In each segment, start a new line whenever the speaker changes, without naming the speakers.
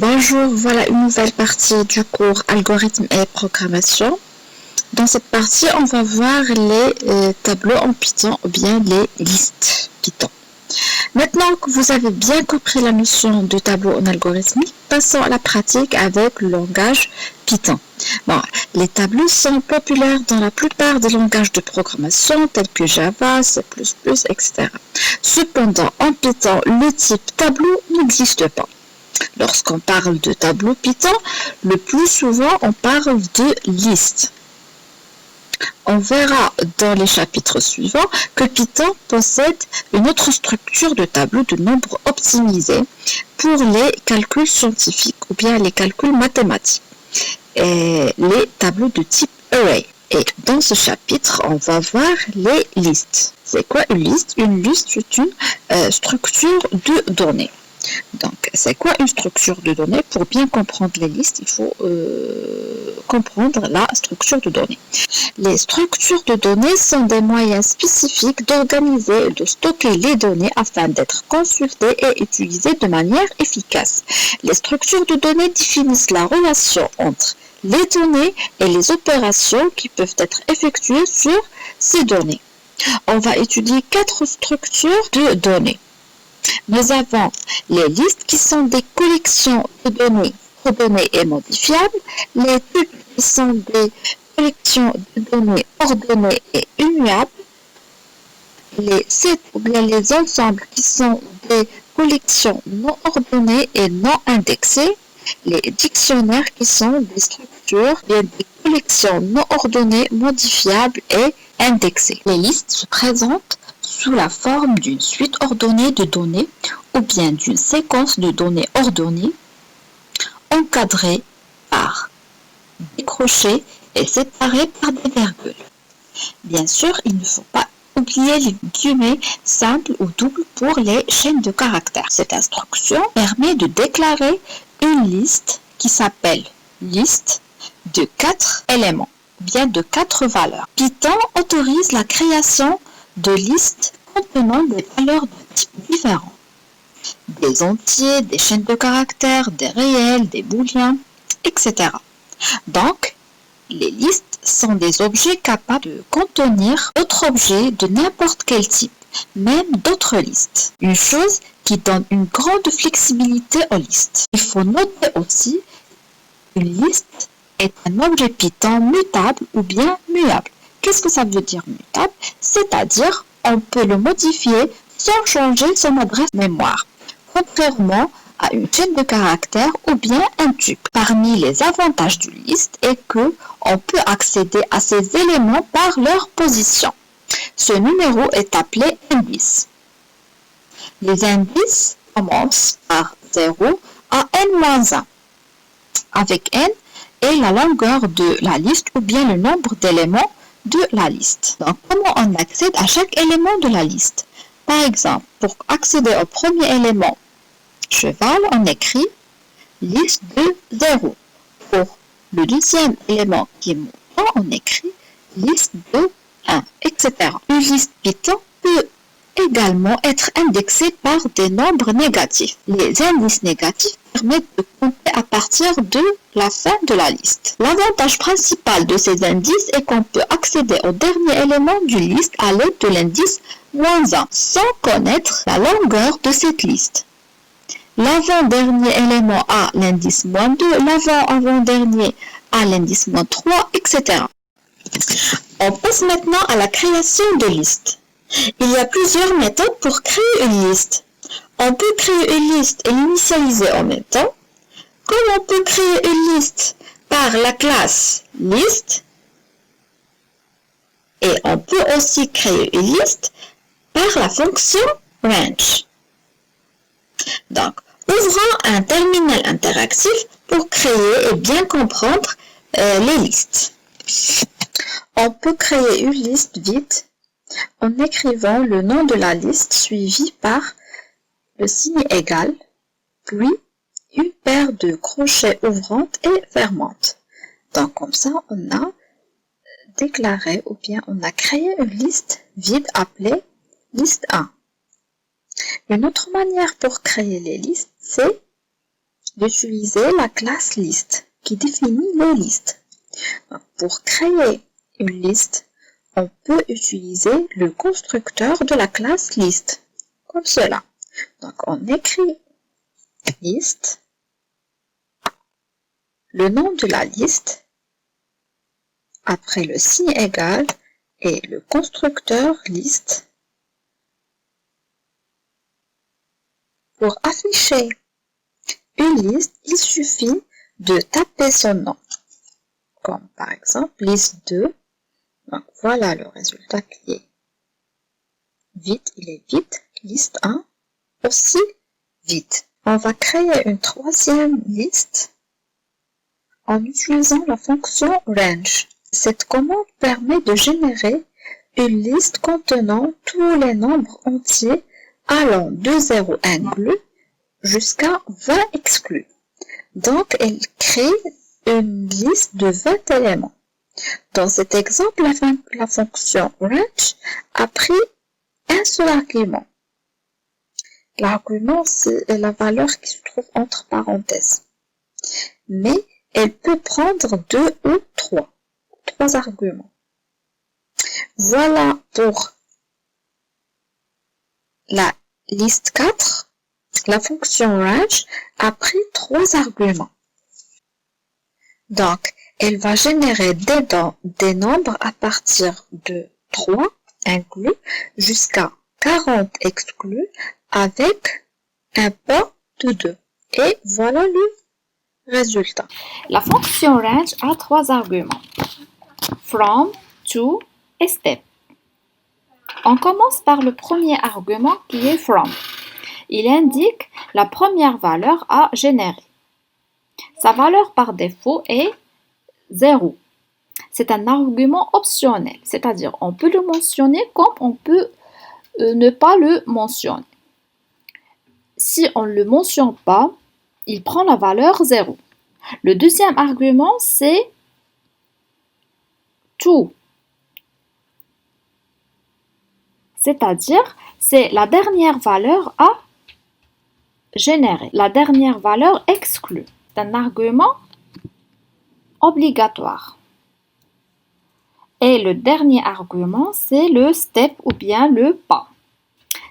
Bonjour, voilà une nouvelle partie du cours Algorithmes et programmation. Dans cette partie, on va voir les tableaux en Python ou bien les listes Python. Maintenant que vous avez bien compris la notion de tableau en algorithmique, passons à la pratique avec le langage Python. Les tableaux sont populaires dans la plupart des langages de programmation tels que Java, C++, etc. Cependant, en Python, le type tableau n'existe pas. Lorsqu'on parle de tableau Python, le plus souvent on parle de liste. On verra dans les chapitres suivants que Python possède une autre structure de tableau de nombres optimisés pour les calculs scientifiques ou bien les calculs mathématiques, et les tableaux de type array. Et dans ce chapitre, on va voir les listes. C'est quoi une liste? Une liste, c'est une structure de données. Donc, c'est quoi une structure de données? Pour bien comprendre les listes, il faut comprendre la structure de données. Les structures de données sont des moyens spécifiques d'organiser et de stocker les données afin d'être consultées et utilisées de manière efficace. Les structures de données définissent la relation entre les données et les opérations qui peuvent être effectuées sur ces données. On va étudier 4 structures de données. Nous avons les listes qui sont des collections de données ordonnées et modifiables, les types qui sont des collections de données ordonnées et immuables, les sets ou bien les ensembles qui sont des collections non ordonnées et non indexées, les dictionnaires qui sont des structures, bien des collections non ordonnées, modifiables et indexées. Les listes se présentent sous la forme d'une suite ordonnée de données ou bien d'une séquence de données ordonnées encadrée par des crochets et séparée par des virgules. Bien sûr, il ne faut pas oublier les guillemets simples ou doubles pour les chaînes de caractères. Cette instruction permet de déclarer une liste qui s'appelle liste de 4 éléments, bien de 4 valeurs. Python autorise la création de listes contenant des valeurs de types différents. Des entiers, des chaînes de caractères, des réels, des booléens, etc. Donc, les listes sont des objets capables de contenir d'autres objets de n'importe quel type, même d'autres listes. Une chose qui donne une grande flexibilité aux listes. Il faut noter aussi qu'une liste est un objet Python mutable ou bien muable. Qu'est-ce que ça veut dire mutable? C'est-à-dire, on peut le modifier sans changer son adresse mémoire, contrairement à une chaîne de caractères ou bien un tube. Parmi les avantages d'une liste est que on peut accéder à ces éléments par leur position. Ce numéro est appelé indice. Les indices commencent par 0 à n-1, avec n est la longueur de la liste ou bien le nombre d'éléments de la liste. Donc, comment on accède à chaque élément de la liste? Par exemple, pour accéder au premier élément, cheval, on écrit liste de 0. Pour le deuxième élément qui est mouton, on écrit liste de 1, etc. Une liste Python peut également être indexée par des nombres négatifs. Les indices négatifs permettent de compter à partir de la fin de la liste. L'avantage principal de ces indices est qu'on peut accéder au dernier élément d'une liste à l'aide de l'indice -1 sans connaître la longueur de cette liste. L'avant-dernier élément a l'indice -2, l'avant-avant-dernier a l'indice -3, etc. On passe maintenant à la création de listes. Il y a plusieurs méthodes pour créer une liste. On peut créer une liste et l'initialiser en même temps, comme on peut créer une liste par la classe list, et on peut aussi créer une liste par la fonction range. Donc, ouvrons un terminal interactif pour créer et bien comprendre les listes. On peut créer une liste vide en écrivant le nom de la liste suivi par le signe égal, puis une paire de crochets ouvrantes et fermantes. Donc comme ça, on a déclaré ou bien on a créé une liste vide appelée liste 1. Une autre manière pour créer les listes, c'est d'utiliser la classe liste qui définit les listes. Donc, pour créer une liste, on peut utiliser le constructeur de la classe liste, comme cela. Donc, on écrit liste, le nom de la liste, après le signe égal et le constructeur liste. Pour afficher une liste, il suffit de taper son nom, comme par exemple liste 2. Donc voilà le résultat qui est vide, il est vide. Liste 1 aussi vide. On va créer une troisième liste en utilisant la fonction range. Cette commande permet de générer une liste contenant tous les nombres entiers allant de 0 inclus jusqu'à 20 exclus. Donc, elle crée une liste de 20 éléments. Dans cet exemple, la fonction range a pris un seul argument. L'argument, c'est la valeur qui se trouve entre parenthèses. Mais elle peut prendre 2 ou 3 arguments. Voilà pour la liste 4. La fonction range a pris 3 arguments. Donc, elle va générer des nombres à partir de 3 inclus jusqu'à 40 exclus avec un pas de 2. Et voilà le résultat.
La fonction range a 3 arguments. From, to et step. On commence par le premier argument qui est from. Il indique la première valeur à générer. Sa valeur par défaut est 0. C'est un argument optionnel, c'est-à-dire on peut le mentionner comme on peut ne pas le mentionner. Si on ne le mentionne pas, il prend la valeur 0. Le deuxième argument, c'est to. C'est-à-dire, c'est la dernière valeur à générer, la dernière valeur exclue. C'est un argument obligatoire. Et le dernier argument, c'est le step ou bien le pas.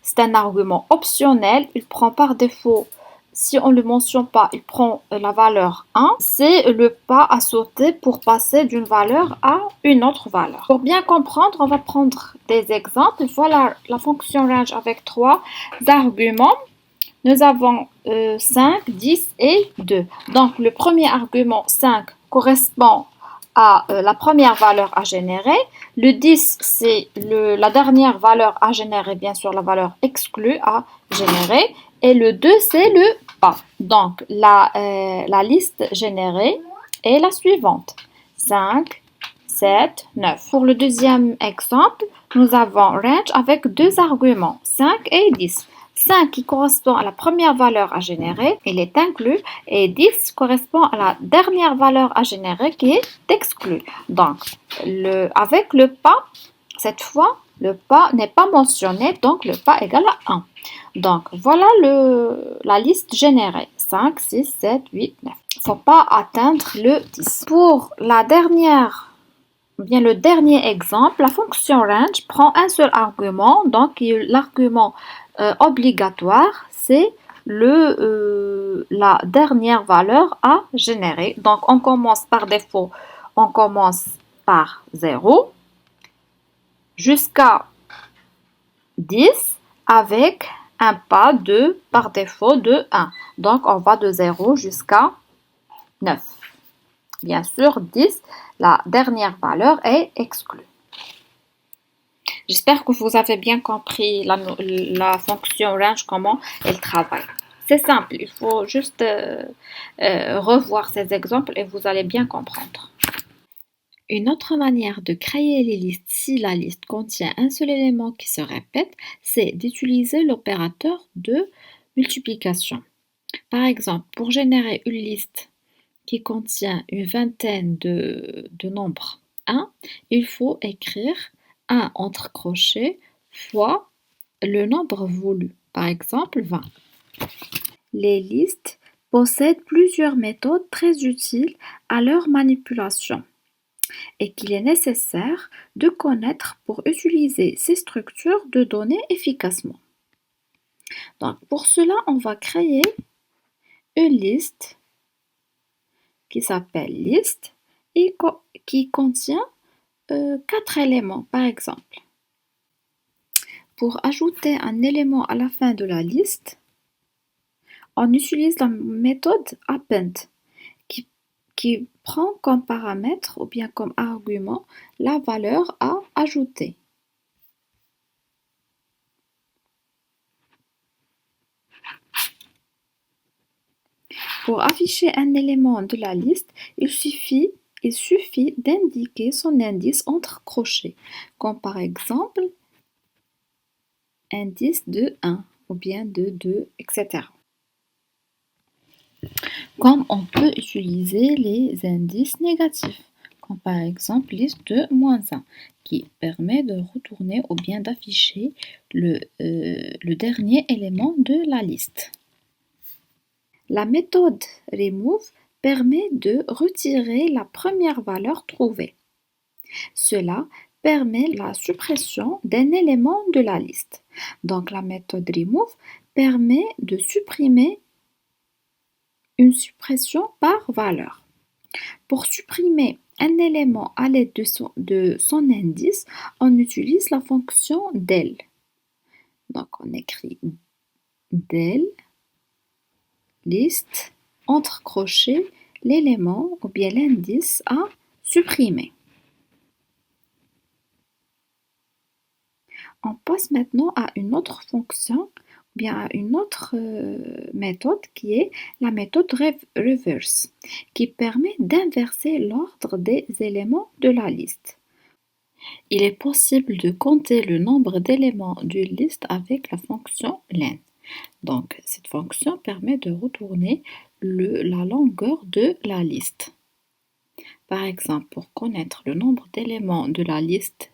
C'est un argument optionnel, il prend par défaut, si on ne le mentionne pas, il prend la valeur 1. C'est le pas à sauter pour passer d'une valeur à une autre valeur. Pour bien comprendre, on va prendre des exemples. Voilà la fonction range avec 3 arguments. Nous avons 5, 10 et 2. Donc, le premier argument 5 correspond à la première valeur à générer. Le 10, c'est la dernière valeur à générer, bien sûr, la valeur exclue à générer. Et le 2, c'est le pas. Donc, la liste générée est la suivante. 5, 7, 9. Pour le deuxième exemple, nous avons range avec 2 arguments, 5 et 10. 5 qui correspond à la première valeur à générer, il est inclus, et 10 correspond à la dernière valeur à générer qui est exclue. Donc, avec le pas, cette fois, le pas n'est pas mentionné, donc le pas égale à 1. Donc, voilà la liste générée. 5, 6, 7, 8, 9. Il ne faut pas atteindre le 10. Pour le dernier exemple, la fonction range prend un seul argument, donc l'argument obligatoire, c'est la dernière valeur à générer. Donc, on commence par défaut, on commence par 0 jusqu'à 10 avec un pas par défaut de 1. Donc, on va de 0 jusqu'à 9. Bien sûr, 10, la dernière valeur est exclue. J'espère que vous avez bien compris la fonction range, comment elle travaille. C'est simple, il faut juste revoir ces exemples et vous allez bien comprendre. Une autre manière de créer les listes si la liste contient un seul élément qui se répète, c'est d'utiliser l'opérateur de multiplication. Par exemple, pour générer une liste qui contient une vingtaine de nombres 1, il faut écrire 1 entre crochets fois le nombre voulu, par exemple 20. Les listes possèdent plusieurs méthodes très utiles à leur manipulation et qu'il est nécessaire de connaître pour utiliser ces structures de données efficacement. Donc, pour cela, on va créer une liste qui s'appelle liste et qui contient 4 éléments, par exemple. Pour ajouter un élément à la fin de la liste, on utilise la méthode append qui prend comme paramètre ou bien comme argument la valeur à ajouter. Pour afficher un élément de la liste, il suffit d'indiquer son indice entre crochets, comme par exemple indice de 1 ou bien de 2, etc. Comme on peut utiliser les indices négatifs, comme par exemple liste de -1, qui permet de retourner ou bien d'afficher le dernier élément de la liste. La méthode remove permet de retirer la première valeur trouvée. Cela permet la suppression d'un élément de la liste. Donc la méthode remove permet de supprimer une suppression par valeur. Pour supprimer un élément à l'aide de son indice, on utilise la fonction del. Donc on écrit del liste entre crochets l'élément ou bien l'indice à supprimer. On passe maintenant à une autre fonction, ou bien à une autre méthode qui est la méthode reverse, qui permet d'inverser l'ordre des éléments de la liste. Il est possible de compter le nombre d'éléments d'une liste avec la fonction len. Donc, cette fonction permet de retourner la longueur de la liste. Par exemple, pour connaître le nombre d'éléments de la liste,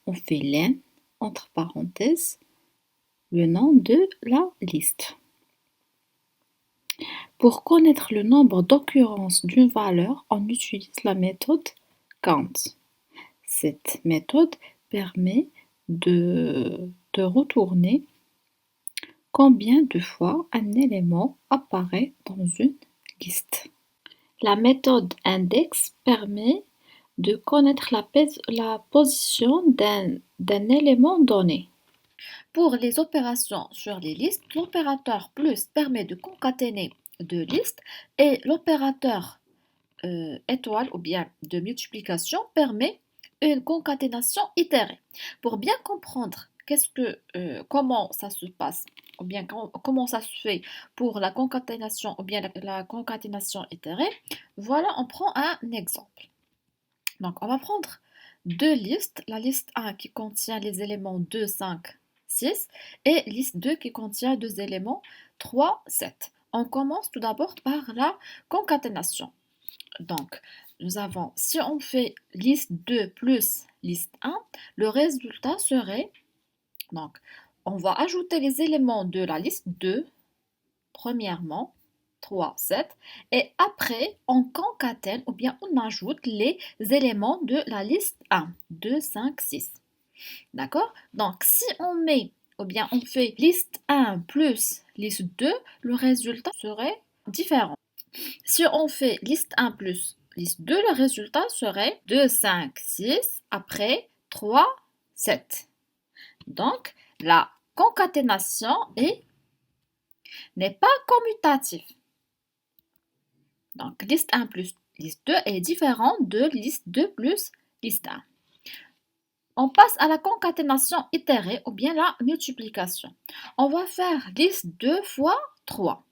on fait len, entre parenthèses, le nom de la liste. Pour connaître le nombre d'occurrences d'une valeur, on utilise la méthode count. Cette méthode permet de retourner combien de fois un élément apparaît dans une liste. La méthode index permet de connaître la position d'un élément donné. Pour les opérations sur les listes, l'opérateur plus permet de concaténer deux listes et l'opérateur étoile ou bien de multiplication permet une concaténation itérée. Pour bien comprendre comment ça se passe ou bien comment ça se fait pour la concaténation ou bien la concaténation itérée, voilà, on prend un exemple. Donc, on va prendre deux listes, la liste 1 qui contient les éléments 2, 5, 6 et liste 2 qui contient deux éléments 3, 7. On commence tout d'abord par la concaténation. Donc, nous avons, si on fait liste 2 plus liste 1, le résultat serait, donc, on va ajouter les éléments de la liste 2, premièrement, 3, 7, et après, on concatène ou bien on ajoute les éléments de la liste 1, 2, 5, 6. D'accord? Donc, si on met, ou bien on fait liste 1 plus liste 2, le résultat serait différent. Si on fait liste 1 plus liste 2, le résultat serait 2, 5, 6, après 3, 7. Donc, la concaténation n'est pas commutative. Donc, liste 1 plus liste 2 est différent de liste 2 plus liste 1. On passe à la concaténation itérée ou bien la multiplication. On va faire liste 2 fois 3.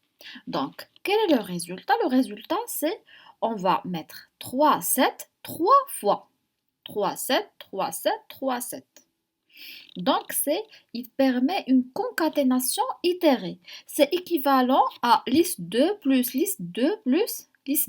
Donc, quel est le résultat? Le résultat, c'est on va mettre 3, 7, 3 fois. 3, 7, 3, 7, 3, 7. Donc, il permet une concaténation itérée. C'est équivalent à liste 2 plus liste 2 plus